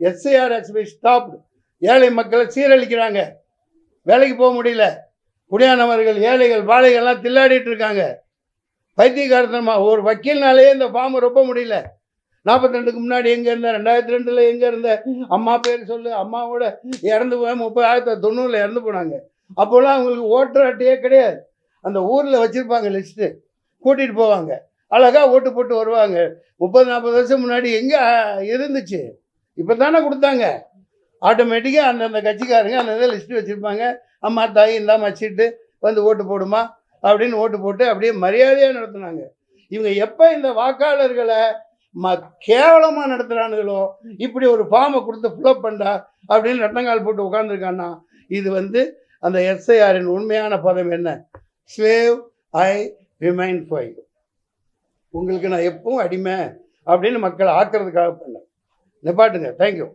SIR has been stopped. ஏழை மக்களை சீரழிக்கிறாங்க, வேலைக்கு போக முடியல, குடியானவர்கள் ஏழைகள் வாழைகள்லாம் தில்லாடிட்டு இருக்காங்க. பைத்தியக்காரத்தனமாக ஒரு வக்கீல்னாலே இந்த ஃபார்மை ரொம்ப முடியல. 42க்கு முன்னாடி எங்கே இருந்தேன், 2002 எங்கே இருந்தேன், அம்மா பேர் சொல்லு, அம்மாவோட இறந்து போய் 1990 இறந்து போனாங்க. அப்போல்லாம் அவங்களுக்கு ஓட்டர் அட்டையே கிடையாது. அந்த ஊரில் வச்சுருப்பாங்க லிஸ்ட்டு, கூட்டிகிட்டு போவாங்க, அழகாக ஓட்டு போட்டு வருவாங்க. 30-40 வருஷம் முன்னாடி எங்கே இருந்துச்சு? இப்போ தானே கொடுத்தாங்க. ஆட்டோமேட்டிக்காக அந்தந்த கட்சிக்காரங்க அந்த லிஸ்ட்டு வச்சுருப்பாங்க. அம்மா தாய் இந்தாமல் வச்சுட்டு வந்து ஓட்டு போடுமா அப்படின்னு ஓட்டு போட்டு அப்படியே மரியாதையாக நடத்துனாங்க. இவங்க எப்போ இந்த வாக்காளர்களை கேவலமாக நடத்துகிறானுங்களோ, இப்படி ஒரு ஃபார்மை கொடுத்து ஃபில்அப் பண்ணா அப்படின்னு ரெட்டங்கால் போட்டு உட்காந்துருக்கான்னா, இது அந்த எஸ்ஐஆரின் உண்மையான பதம் என்ன? Slave I remain for you. உங்களுக்கு நான் எப்பவும் அடிமை அப்படின்னு மக்களை ஆக்கிறதுக்காக பண்ணேன். நிப்பாட்டுங்க. தேங்க்யூ.